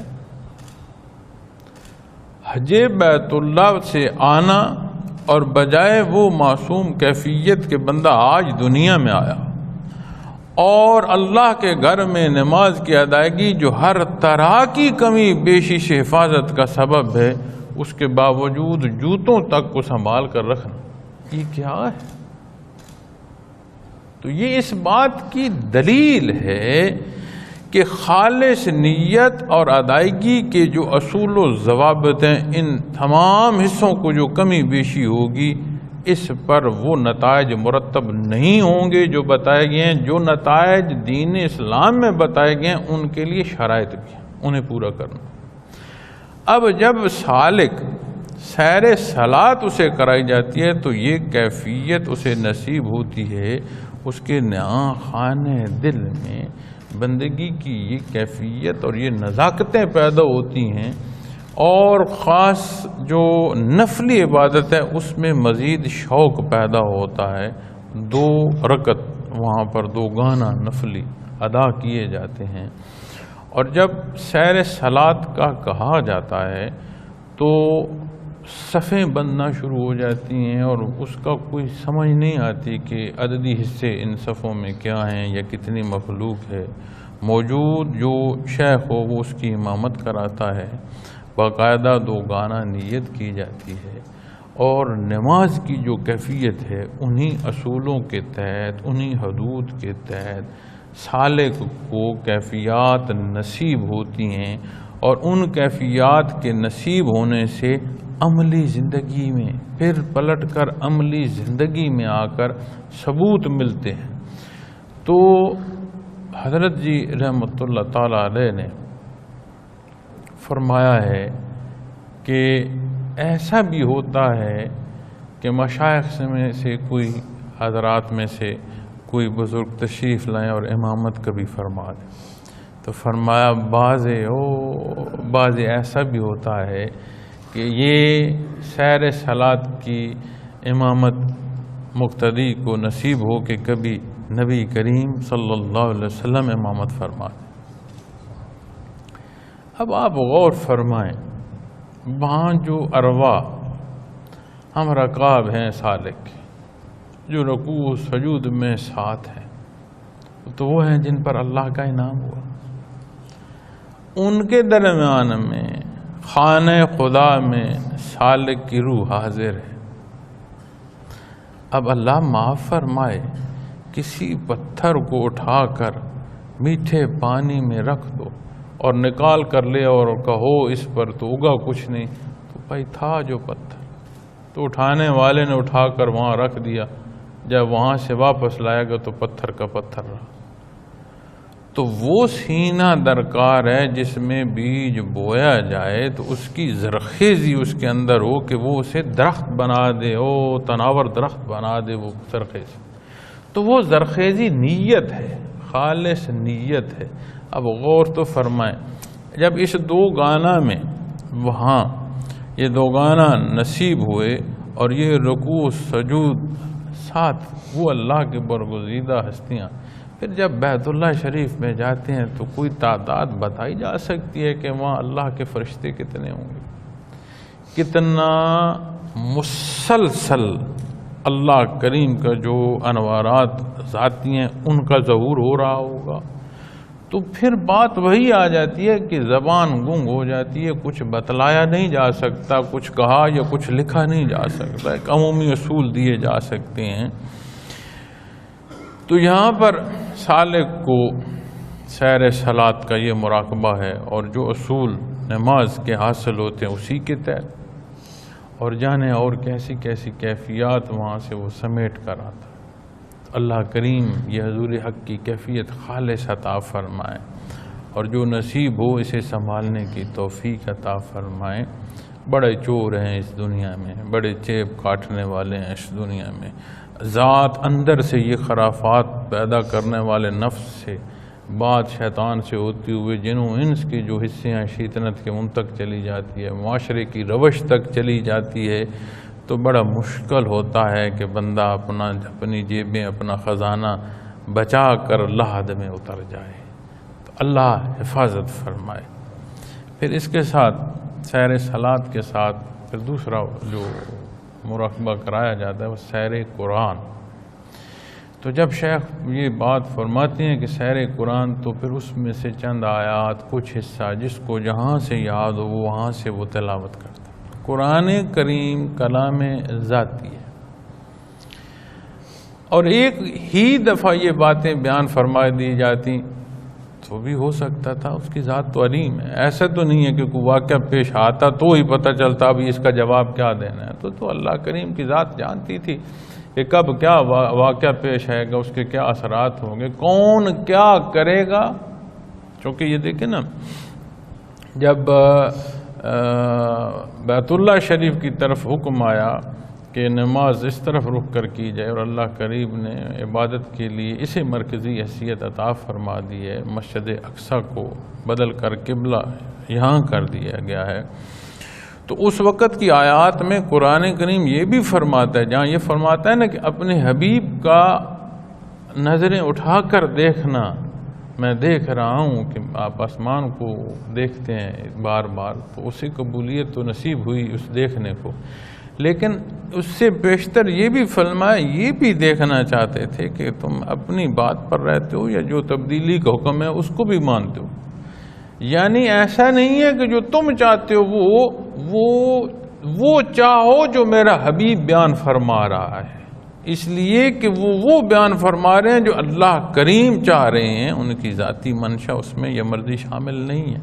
حج بیت اللہ سے آنا اور بجائے وہ معصوم کیفیت کے بندہ آج دنیا میں آیا اور اللہ کے گھر میں نماز کی ادائیگی جو ہر طرح کی کمی بیشی سے حفاظت کا سبب ہے، اس کے باوجود جوتوں تک کو سنبھال کر رکھنا، یہ کیا ہے؟ تو یہ اس بات کی دلیل ہے کہ خالص نیت اور ادائیگی کے جو اصول و ضوابط ہیں، ان تمام حصوں کو جو کمی بیشی ہوگی اس پر وہ نتائج مرتب نہیں ہوں گے جو بتائے گئے ہیں۔ جو نتائج دین اسلام میں بتائے گئے ہیں ان کے لیے شرائط بھی ہیں، انہیں پورا کرنا۔ اب جب سالک سیر صلاۃ اسے کرائی جاتی ہے تو یہ کیفیت اسے نصیب ہوتی ہے، اس کے نیا خانہ دل میں بندگی کی یہ کیفیت اور یہ نزاکتیں پیدا ہوتی ہیں، اور خاص جو نفلی عبادت ہے اس میں مزید شوق پیدا ہوتا ہے۔ 2 رکعت وہاں پر 2 گانا نفلی ادا کیے جاتے ہیں، اور جب سیر صلاۃ کا کہا جاتا ہے تو صفیں بننا شروع ہو جاتی ہیں، اور اس کا کوئی سمجھ نہیں آتی کہ عددی حصے ان صفوں میں کیا ہیں یا کتنی مخلوق ہے۔ موجود جو شیخ ہو وہ اس کی امامت کراتا ہے، باقاعدہ 2 گانا نیت کی جاتی ہے، اور نماز کی جو کیفیت ہے انہی اصولوں کے تحت، انہی حدود کے تحت سالک کو کیفیات نصیب ہوتی ہیں، اور ان کیفیات کے نصیب ہونے سے عملی زندگی میں پھر پلٹ کر عملی زندگی میں آ کر ثبوت ملتے ہیں۔ تو حضرت جی رحمۃ اللہ تعالی علیہ نے فرمایا ہے کہ ایسا بھی ہوتا ہے کہ مشائخ میں سے کوئی حضرات میں سے کوئی بزرگ تشریف لائیں اور امامت کبھی فرما دیں، تو فرمایا بعض ایسا بھی ہوتا ہے کہ یہ سیر صلات کی امامت مقتدی کو نصیب ہو کہ کبھی نبی کریم صلی اللہ علیہ وسلم امامت فرما دیں۔ اب آپ غور فرمائیں، وہاں جو ارواح ہم رکاب ہیں سالک، جو رکوع سجود میں ساتھ ہیں، تو وہ ہیں جن پر اللہ کا انعام ہوا۔ ان کے درمیان میں خانہ خدا میں سالک کی روح حاضر ہے۔ اب اللہ معاف فرمائے، کسی پتھر کو اٹھا کر میٹھے پانی میں رکھ دو اور نکال کر لے اور کہو اس پر تو اگا کچھ نہیں، تو بھائی تھا جو پتھر، تو اٹھانے والے نے اٹھا کر وہاں رکھ دیا، جب وہاں سے واپس لائے گا تو پتھر کا پتھر رہا۔ تو وہ سینہ درکار ہے جس میں بیج بویا جائے تو اس کی زرخیزی اس کے اندر ہو کہ وہ اسے درخت بنا دے، تناور درخت بنا دے وہ زرخیزی۔ تو وہ زرخیزی نیت ہے، خالص نیت ہے۔ اب غور تو فرمائیں، جب اس دو گانا میں وہاں یہ دو گانا نصیب ہوئے اور یہ رکوع سجود ساتھ، وہ اللہ کے برگزیدہ ہستیاں، پھر جب بیت اللہ شریف میں جاتے ہیں تو کوئی تعداد بتائی جا سکتی ہے کہ وہاں اللہ کے فرشتے کتنے ہوں گے؟ کتنا مسلسل اللہ کریم کا جو انوارات ذاتی ہیں ان کا ظہور ہو رہا ہوگا۔ تو پھر بات وہی آ جاتی ہے کہ زبان گنگ ہو جاتی ہے، کچھ بتلایا نہیں جا سکتا، کچھ کہا یا کچھ لکھا نہیں جا سکتا، ایک عمومی اصول دیے جا سکتے ہیں۔ تو یہاں پر سالک کو سیر صلات کا یہ مراقبہ ہے، اور جو اصول نماز کے حاصل ہوتے ہیں اسی کے تحت، اور جانے اور کیسی کیسی کیفیات وہاں سے وہ سمیٹ کر آتا۔ اللہ کریم یہ حضور حق کی کیفیت خالص عطا فرمائے، اور جو نصیب ہو اسے سنبھالنے کی توفیق عطا فرمائے۔ بڑے چور ہیں اس دنیا میں، بڑے چیب کاٹنے والے ہیں اس دنیا میں، ذات اندر سے یہ خرافات پیدا کرنے والے نفس سے، بات شیطان سے ہوتی ہوئے جنوں انس کی جو حصے ہیں شیطنت کے ان تک چلی جاتی ہے، معاشرے کی روش تک چلی جاتی ہے، تو بڑا مشکل ہوتا ہے کہ بندہ اپنی جیبیں، اپنا خزانہ بچا کر لحد میں اتر جائے۔ تو اللہ حفاظت فرمائے۔ پھر اس کے ساتھ سیر صلات کے ساتھ پھر دوسرا جو مراقبہ کرایا جاتا ہے وہ سیر قرآن۔ تو جب شیخ یہ بات فرماتے ہیں کہ سیر قرآن، تو پھر اس میں سے چند آیات، کچھ حصہ جس کو جہاں سے یاد ہو وہاں سے وہ تلاوت کرتا ہے۔ قرآن کریم کلام ذاتی ہے، اور ایک ہی دفعہ یہ باتیں بیان فرما دی جاتی تو بھی ہو سکتا تھا، اس کی ذات تو علیم ہے۔ ایسا تو نہیں ہے کہ کوئی واقعہ پیش آتا تو ہی پتہ چلتا ابھی اس کا جواب کیا دینا ہے، تو اللہ کریم کی ذات جانتی تھی کہ کب کیا واقعہ پیش آئے گا، اس کے کیا اثرات ہوں گے، کون کیا کرے گا۔ چونکہ یہ دیکھیں نا، جب بیت اللہ شریف کی طرف حکم آیا کہ نماز اس طرف رخ کر کی جائے، اور اللہ کریم نے عبادت کے لیے اسے مرکزی حیثیت عطا فرما دی ہے، مسجد اقصی کو بدل کر قبلہ یہاں کر دیا گیا ہے، تو اس وقت کی آیات میں قرآن کریم یہ بھی فرماتا ہے، جہاں یہ فرماتا ہے نا کہ اپنے حبیب کا نظریں اٹھا کر دیکھنا، میں دیکھ رہا ہوں کہ آپ آسمان کو دیکھتے ہیں بار بار، تو اسے قبولیت تو نصیب ہوئی اس دیکھنے کو، لیکن اس سے بیشتر یہ بھی فرمایا، یہ بھی دیکھنا چاہتے تھے کہ تم اپنی بات پر رہتے ہو یا جو تبدیلی کا حکم ہے اس کو بھی مانتے ہو۔ یعنی ایسا نہیں ہے کہ جو تم چاہتے ہو وہ چاہو جو میرا حبیب بیان فرما رہا ہے، اس لیے کہ وہ بیان فرما رہے ہیں جو اللہ کریم چاہ رہے ہیں، ان کی ذاتی منشا اس میں یہ مرضی شامل نہیں ہے۔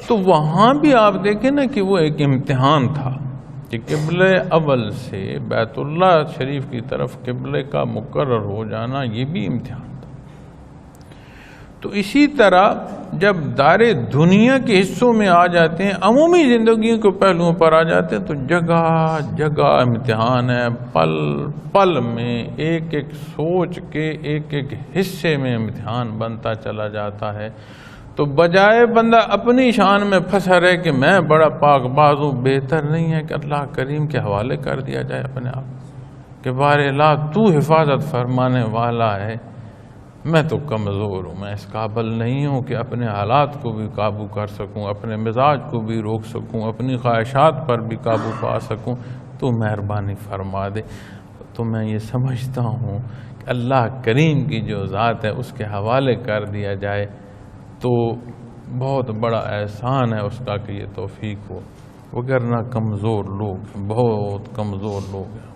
تو وہاں بھی آپ دیکھیں نا کہ وہ ایک امتحان تھا کہ قبلہ اول سے بیت اللہ شریف کی طرف قبلے کا مقرر ہو جانا یہ بھی امتحان تھا۔ تو اسی طرح جب دار دنیا کے حصوں میں آ جاتے ہیں، عمومی زندگی کے پہلوؤں پر آ جاتے ہیں، تو جگہ جگہ امتحان ہے، پل پل میں ایک ایک سوچ کے ایک ایک حصے میں امتحان بنتا چلا جاتا ہے۔ تو بجائے بندہ اپنی شان میں پھنسا رہے کہ میں بڑا پاک باز ہوں، بہتر نہیں ہے کہ اللہ کریم کے حوالے کر دیا جائے اپنے آپ کہ بار اللہ تو حفاظت فرمانے والا ہے، میں تو کمزور ہوں، میں اس قابل نہیں ہوں کہ اپنے حالات کو بھی قابو کر سکوں، اپنے مزاج کو بھی روک سکوں، اپنی خواہشات پر بھی قابو پا سکوں، تو مہربانی فرما دے۔ تو میں یہ سمجھتا ہوں کہ اللہ کریم کی جو ذات ہے اس کے حوالے کر دیا جائے تو بہت بڑا احسان ہے اس کا کہ یہ توفیق ہو، وگرنہ کمزور لوگ، بہت کمزور لوگ ہیں۔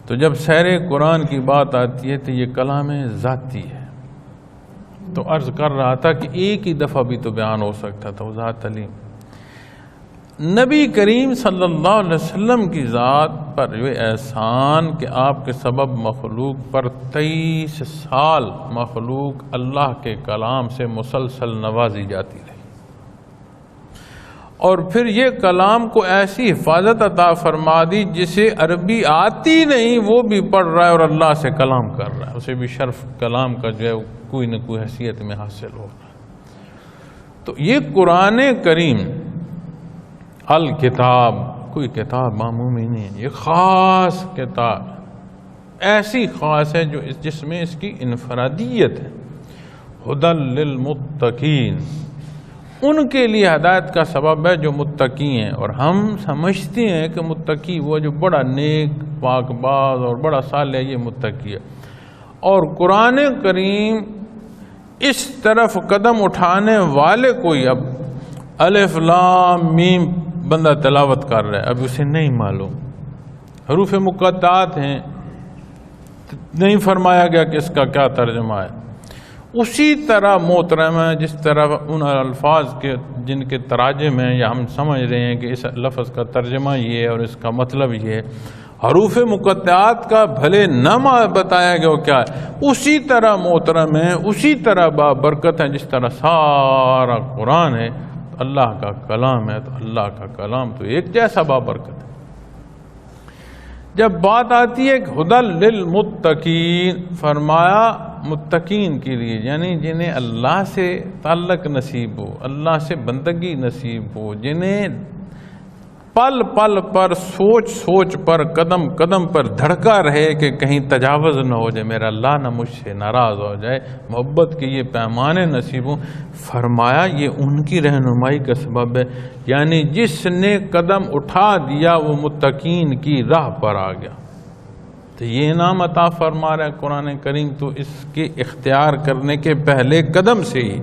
تو جب سیر قرآن کی بات آتی ہے تو یہ کلام ذاتی ہے۔ تو عرض کر رہا تھا کہ ایک ہی دفعہ بھی تو بیان ہو سکتا تھا، ذات علی نبی کریم صلی اللہ علیہ وسلم کی ذات پر یہ احسان کہ آپ کے سبب مخلوق پر 23 سال مخلوق اللہ کے کلام سے مسلسل نوازی جاتی رہی، اور پھر یہ کلام کو ایسی حفاظت عطا فرما دی جسے عربی آتی نہیں وہ بھی پڑھ رہا ہے اور اللہ سے کلام کر رہا ہے، اسے بھی شرف کلام کا جو ہے کوئی نہ کوئی حیثیت میں حاصل ہو رہا ہے۔ تو یہ قرآن کریم الکتاب کوئی کتاب معمولی نہیں ہے، یہ خاص کتاب ایسی خاص ہے جس میں اس کی انفرادیت ہے۔ ہدی للمتقین، ان کے لیے ہدایت کا سبب ہے جو متقی ہیں، اور ہم سمجھتے ہیں کہ متقی وہ جو بڑا نیک پاک باز اور بڑا صالح یہ متقی ہے، اور قرآن کریم اس طرف قدم اٹھانے والے کوئی اب الف لام میم بندہ تلاوت کر رہا ہے، اب اسے نہیں معلوم، حروف مقطعات ہیں، نہیں فرمایا گیا کہ اس کا کیا ترجمہ ہے۔ اسی طرح محترم ہے جس طرح ان الفاظ کے جن کے تراجم ہیں یا ہم سمجھ رہے ہیں کہ اس لفظ کا ترجمہ یہ ہے اور اس کا مطلب یہ ہے، حروف مقطعات کا بھلے نہ بتایا گیا کیا ہے، اسی طرح محترم ہے، اسی طرح بابرکت ہے جس طرح سارا قرآن ہے، اللہ کا کلام ہے، تو اللہ کا کلام تو ایک جیسا بابرکت ہے۔ جب بات آتی ہے کہ ہدی للمتقین، فرمایا متقین کے لیے، یعنی جنہیں اللہ سے تعلق نصیب ہو، اللہ سے بندگی نصیب ہو، جنہیں پل پل پر سوچ سوچ پر قدم قدم پر دھڑکا رہے کہ کہیں تجاوز نہ ہو جائے، میرا اللہ نہ مجھ سے ناراض ہو جائے، محبت کے یہ پیمانے نصیب ہوں، فرمایا یہ ان کی رہنمائی کا سبب ہے، یعنی جس نے قدم اٹھا دیا وہ متقین کی راہ پر آ گیا۔ تو یہ انعام عطا فرما رہا ہے قرآن کریم، تو اس کے اختیار کرنے کے پہلے قدم سے ہی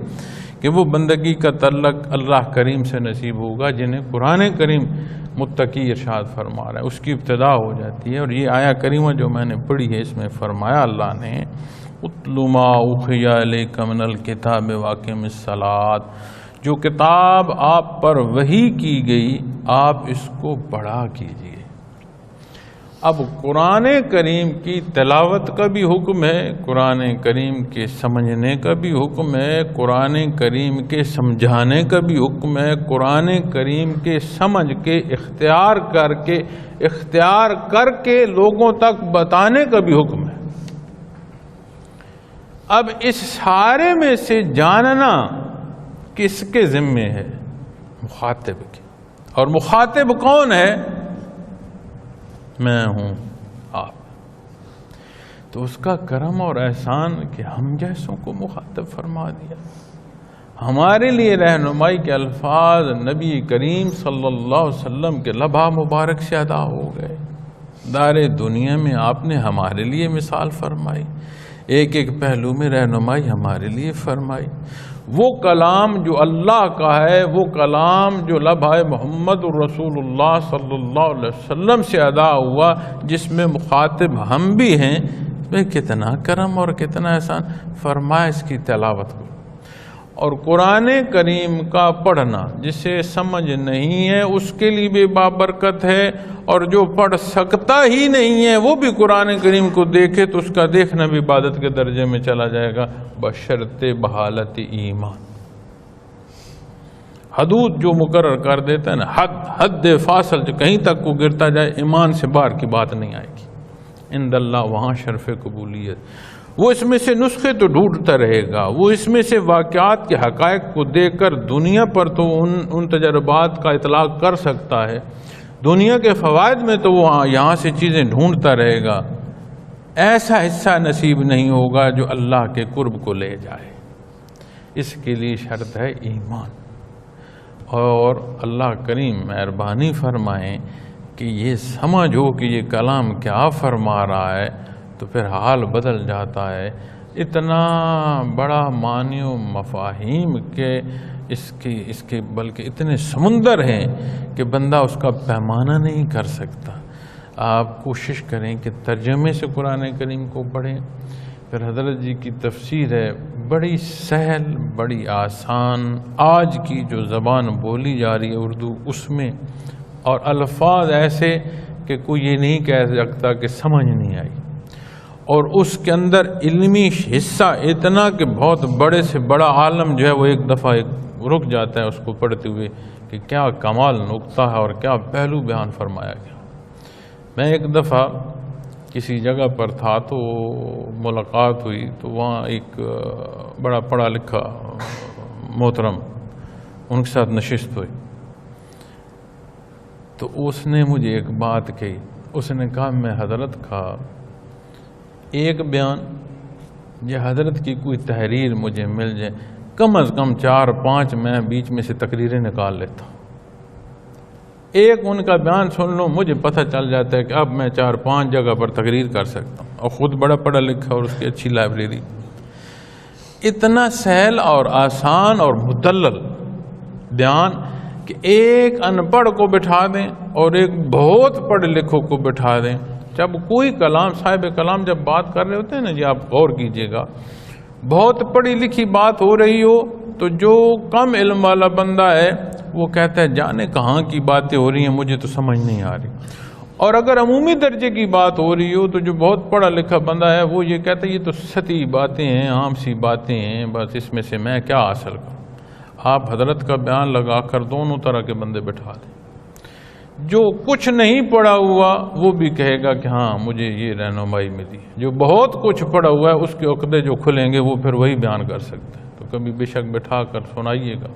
کہ وہ بندگی کا تعلق اللہ کریم سے نصیب ہوگا جنہیں قرآن کریم متقی ارشاد فرما رہا ہے، اس کی ابتدا ہو جاتی ہے۔ اور یہ آیا کریمہ جو میں نے پڑھی ہے اس میں فرمایا اللہ نے اتل ما اوحی الیک من الکتاب واقم الصلاۃ، جو کتاب آپ پر وحی کی گئی آپ اس کو پڑھا کیجیے۔ اب قرآن کریم کی تلاوت کا بھی حکم ہے، قرآن کریم کے سمجھنے کا بھی حکم ہے، قرآن کریم کے سمجھانے کا بھی حکم ہے، قرآن کریم کے سمجھ کے اختیار کر کے لوگوں تک بتانے کا بھی حکم ہے۔ اب اس سارے میں سے جاننا کس کے ذمے ہے؟ مخاطب کے، اور مخاطب کون ہے؟ میں ہوں، آپ۔ تو اس کا کرم اور احسان کہ ہم جیسوں کو مخاطب فرما دیا، ہمارے لیے رہنمائی کے الفاظ نبی کریم صلی اللہ علیہ وسلم کے لبا مبارک سے ادا ہو گئے۔ دار دنیا میں آپ نے ہمارے لیے مثال فرمائی، ایک ایک پہلو میں رہنمائی ہمارے لیے فرمائی، وہ کلام جو اللہ کا ہے، وہ کلام جو لبھائے محمد رسول اللہ صلی اللہ علیہ وسلم سے ادا ہوا، جس میں مخاطب ہم بھی ہیں، میں کتنا کرم اور کتنا احسان فرمائے اس کی تلاوت کو۔ اور قرآن کریم کا پڑھنا جسے سمجھ نہیں ہے اس کے لیے بھی بابرکت ہے، اور جو پڑھ سکتا ہی نہیں ہے وہ بھی قرآن کریم کو دیکھے تو اس کا دیکھنا بھی عبادت کے درجے میں چلا جائے گا، بشرط بحالت ایمان۔ حدود جو مقرر کر دیتا ہے نا، حد فاصل جو کہیں تک کو گرتا جائے، ایمان سے باہر کی بات نہیں آئے گی۔ عند اللہ وہاں شرف قبولیت۔ وہ اس میں سے نسخے تو ڈھونڈتا رہے گا، وہ اس میں سے واقعات کے حقائق کو دیکھ کر دنیا پر تو ان تجربات کا اطلاق کر سکتا ہے، دنیا کے فوائد میں تو وہ یہاں سے چیزیں ڈھونڈتا رہے گا۔ ایسا حصہ نصیب نہیں ہوگا جو اللہ کے قرب کو لے جائے۔ اس کے لیے شرط ہے ایمان۔ اور اللہ کریم مہربانی فرمائیں کہ یہ سمجھو کہ یہ کلام کیا فرما رہا ہے، تو پھر حال بدل جاتا ہے۔ اتنا بڑا معنی و مفاہیم کے اس کے بلکہ اتنے سمندر ہیں کہ بندہ اس کا پیمانہ نہیں کر سکتا۔ آپ کوشش کریں کہ ترجمے سے قرآن کریم کو پڑھیں۔ پھر حضرت جی کی تفسیر ہے، بڑی سہل، بڑی آسان، آج کی جو زبان بولی جا رہی ہے اردو، اس میں، اور الفاظ ایسے کہ کوئی یہ نہیں کہہ سکتا کہ سمجھ نہیں آئی، اور اس کے اندر علمی حصہ اتنا کہ بہت بڑے سے بڑا عالم جو ہے وہ ایک دفعہ رک جاتا ہے اس کو پڑھتے ہوئے کہ کیا کمال نقطہ ہے اور کیا پہلو بیان فرمایا گیا۔ میں ایک دفعہ کسی جگہ پر تھا تو ملاقات ہوئی، تو وہاں ایک بڑا پڑھا لکھا محترم ان کے ساتھ نشست ہوئی، تو اس نے مجھے ایک بات کہی۔ اس نے کہا میں حضرت کا ایک بیان یا حضرت کی کوئی تحریر مجھے مل جائے، کم از کم 4-5 میں بیچ میں سے تقریریں نکال لیتا ہوں۔ ایک ان کا بیان سن لوں مجھے پتہ چل جاتا ہے کہ اب میں 4-5 جگہ پر تقریر کر سکتا ہوں، اور خود بڑا پڑھا لکھا اور اس کی اچھی لائبریری۔ اتنا سہل اور آسان اور مدلل بیان کہ ایک ان پڑھ کو بٹھا دیں اور ایک بہت پڑھ لکھوں کو بٹھا دیں۔ جب کوئی کلام، صاحب کلام جب بات کر رہے ہوتے ہیں نا جی، آپ غور کیجئے گا، بہت پڑھی لکھی بات ہو رہی ہو تو جو کم علم والا بندہ ہے وہ کہتا ہے جانے کہاں کی باتیں ہو رہی ہیں، مجھے تو سمجھ نہیں آ رہی۔ اور اگر عمومی درجے کی بات ہو رہی ہو تو جو بہت پڑھا لکھا بندہ ہے وہ یہ کہتا ہے یہ تو سطحی باتیں ہیں، عام سی باتیں ہیں، بس اس میں سے میں کیا حاصل کروں۔ آپ حضرت کا بیان لگا کر دونوں طرح کے بندے بٹھا دیں۔ جو کچھ نہیں پڑھا ہوا وہ بھی کہے گا کہ ہاں مجھے یہ رہنمائی ملی، جو بہت کچھ پڑھا ہوا ہے اس کے عقدے جو کھلیں گے وہ پھر وہی بیان کر سکتے ہیں۔ تو کبھی بے شک بٹھا کر سنائیے گا۔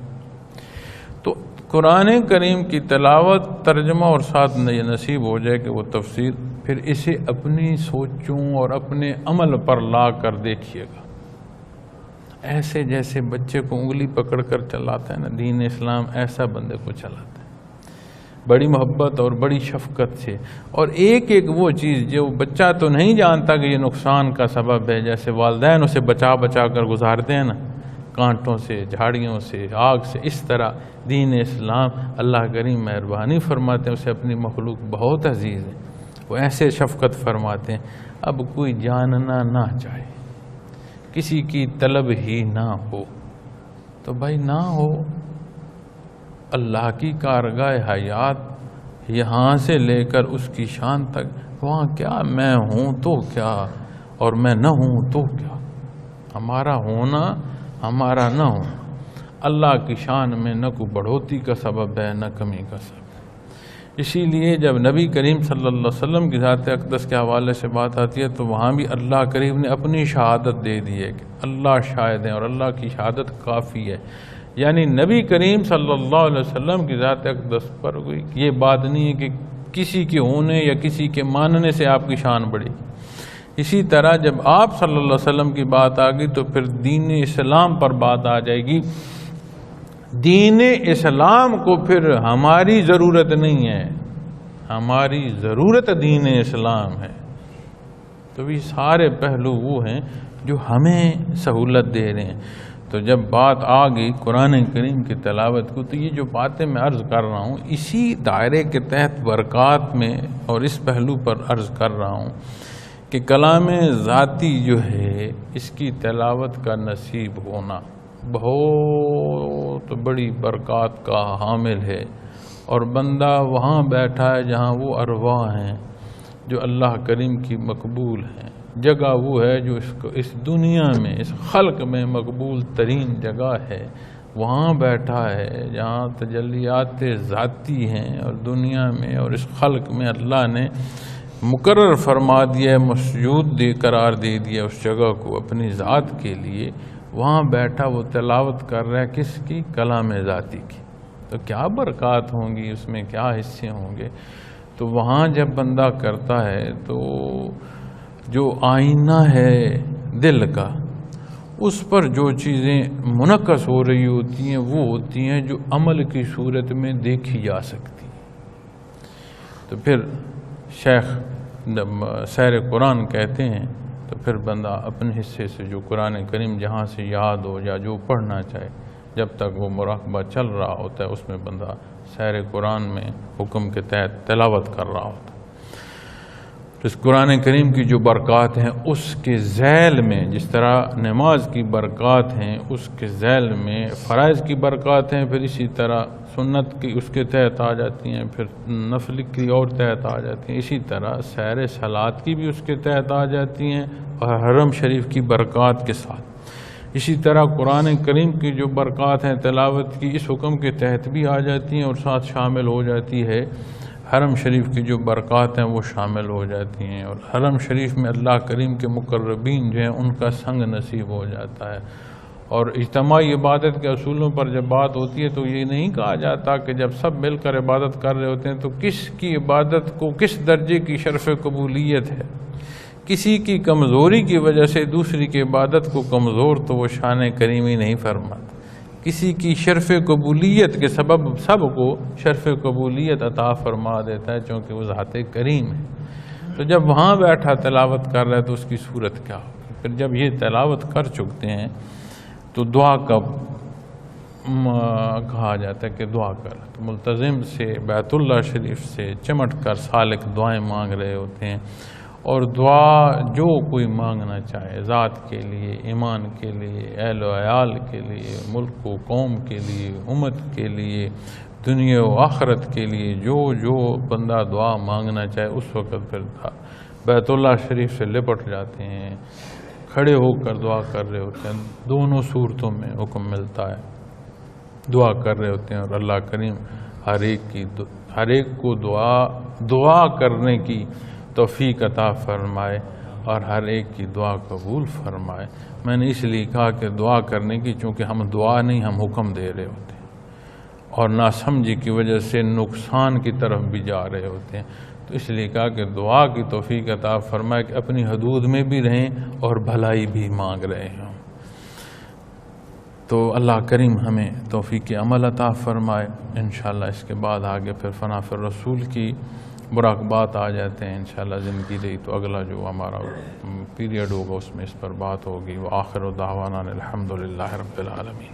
تو قرآن کریم کی تلاوت، ترجمہ اور ساتھ یہ نصیب ہو جائے کہ وہ تفسیر، پھر اسے اپنی سوچوں اور اپنے عمل پر لا کر دیکھیے گا۔ ایسے جیسے بچے کو انگلی پکڑ کر چلاتا ہے نا دین اسلام، ایسا بندے کو چلاتا ہے بڑی محبت اور بڑی شفقت سے۔ اور ایک ایک وہ چیز جو بچہ تو نہیں جانتا کہ یہ نقصان کا سبب ہے، جیسے والدین اسے بچا بچا کر گزارتے ہیں نا، کانٹوں سے، جھاڑیوں سے، آگ سے، اس طرح دین اسلام اللہ کریم مہربانی فرماتے ہیں، اسے اپنی مخلوق بہت عزیز ہے، وہ ایسے شفقت فرماتے ہیں۔ اب کوئی جاننا نہ چاہے، کسی کی طلب ہی نہ ہو تو بھائی نہ ہو۔ اللہ کی کارگاہ حیات یہاں سے لے کر اس کی شان تک، وہاں کیا میں ہوں تو کیا اور میں نہ ہوں تو کیا، ہمارا ہونا ہمارا نہ ہونا اللہ کی شان میں نہ کوئی بڑھوتی کا سبب ہے نہ کمی کا سبب۔ اسی لیے جب نبی کریم صلی اللہ علیہ وسلم کی ذات اقدس کے حوالے سے بات آتی ہے تو وہاں بھی اللہ کریم نے اپنی شہادت دے دی ہے کہ اللہ شاہد ہیں اور اللہ کی شہادت کافی ہے۔ یعنی نبی کریم صلی اللہ علیہ وسلم کی ذات اقدس پر کوئی یہ بات نہیں ہے کہ کسی کے ہونے یا کسی کے ماننے سے آپ کی شان بڑھے گی۔ اسی طرح جب آپ صلی اللہ علیہ وسلم کی بات آ گئی تو پھر دین اسلام پر بات آ جائے گی۔ دین اسلام کو پھر ہماری ضرورت نہیں ہے، ہماری ضرورت دین اسلام ہے۔ تو یہ سارے پہلو وہ ہیں جو ہمیں سہولت دے رہے ہیں۔ تو جب بات آ گئی قرآن کریم کی تلاوت کو، تو یہ جو باتیں میں عرض کر رہا ہوں اسی دائرے کے تحت برکات میں اور اس پہلو پر عرض کر رہا ہوں کہ کلام ذاتی جو ہے اس کی تلاوت کا نصیب ہونا بہت بڑی برکات کا حامل ہے، اور بندہ وہاں بیٹھا ہے جہاں وہ ارواح ہیں جو اللہ کریم کی مقبول ہیں، جگہ وہ ہے جو اس دنیا میں اس خلق میں مقبول ترین جگہ ہے، وہاں بیٹھا ہے جہاں تجلیات ذاتی ہیں، اور دنیا میں اور اس خلق میں اللہ نے مقرر فرما دیا ہے، مسجود قرار دے دیا اس جگہ کو اپنی ذات کے لیے، وہاں بیٹھا وہ تلاوت کر رہا ہے کس کی؟ کلام ذاتی کی۔ تو کیا برکات ہوں گی اس میں، کیا حصے ہوں گے؟ تو وہاں جب بندہ کرتا ہے تو جو آئینہ ہے دل کا، اس پر جو چیزیں منعکس ہو رہی ہوتی ہیں وہ ہوتی ہیں جو عمل کی صورت میں دیکھی جا سکتی ہیں۔ تو پھر شیخ جب سیر قرآن کہتے ہیں تو پھر بندہ اپنے حصے سے جو قرآن کریم جہاں سے یاد ہو یا جو پڑھنا چاہے، جب تک وہ مراقبہ چل رہا ہوتا ہے اس میں بندہ سیر قرآن میں حکم کے تحت تلاوت کر رہا ہوتا ہے۔ تو اس قرآن کریم کی جو برکات ہیں اس کے ذیل میں، جس طرح نماز کی برکات ہیں اس کے ذیل میں فرائض کی برکات ہیں، پھر اسی طرح سنت کی اس کے تحت آ جاتی ہیں، پھر نفل کی اور تحت آ جاتی ہیں، اسی طرح سیر صلات کی بھی اس کے تحت آ جاتی ہیں اور حرم شریف کی برکات کے ساتھ۔ اسی طرح قرآن کریم کی جو برکات ہیں تلاوت کی اس حکم کے تحت بھی آ جاتی ہیں اور ساتھ شامل ہو جاتی ہے حرم شریف کی جو برکات ہیں وہ شامل ہو جاتی ہیں، اور حرم شریف میں اللہ کریم کے مقربین جو ہیں ان کا سنگ نصیب ہو جاتا ہے۔ اور اجتماعی عبادت کے اصولوں پر جب بات ہوتی ہے تو یہ نہیں کہا جاتا کہ جب سب مل کر عبادت کر رہے ہوتے ہیں تو کس کی عبادت کو کس درجے کی شرف قبولیت ہے۔ کسی کی کمزوری کی وجہ سے دوسری کی عبادت کو کمزور تو وہ شان کریمی نہیں فرماتا، کسی کی شرف قبولیت کے سبب سب کو شرف قبولیت عطا فرما دیتا ہے، چونکہ وہ ذات کریم ہے۔ تو جب وہاں بیٹھا تلاوت کر رہا ہے تو اس کی صورت کیا ہوگی؟ پھر جب یہ تلاوت کر چکتے ہیں تو دعا کا کہا جاتا ہے کہ دعا کر، تو ملتزم سے بیت اللہ شریف سے چمٹ کر سالک دعائیں مانگ رہے ہوتے ہیں، اور دعا جو کوئی مانگنا چاہے، ذات کے لیے، ایمان کے لیے، اہل و عیال کے لیے، ملک و قوم کے لیے، امت کے لیے، دنیا و آخرت کے لیے، جو بندہ دعا مانگنا چاہے اس وقت پھر بیت اللہ شریف سے لپٹ جاتے ہیں، کھڑے ہو کر دعا کر رہے ہوتے ہیں، دونوں صورتوں میں حکم ملتا ہے، دعا کر رہے ہوتے ہیں، اور اللہ کریم ہر ایک کو دعا کرنے کی توفیق عطا فرمائے اور ہر ایک کی دعا قبول فرمائے۔ میں نے اس لیے کہا کہ دعا کرنے کی، چونکہ ہم دعا نہیں ہم حکم دے رہے ہوتے ہیں، اور ناسمجھی کی وجہ سے نقصان کی طرف بھی جا رہے ہوتے ہیں، تو اس لیے کہا کہ دعا کی توفیق عطا فرمائے کہ اپنی حدود میں بھی رہیں اور بھلائی بھی مانگ رہے ہوں۔ تو اللہ کریم ہمیں توفیق عمل عطا فرمائے۔ انشاءاللہ اس کے بعد آگے پھر فنا فی الرسول کی مراقبات آ جاتے ہیں، انشاءاللہ زندگی رہی تو اگلا جو ہمارا پیریڈ ہوگا اس میں اس پر بات ہوگی۔ وآخر دعوانا الحمدللہ رب العالمین۔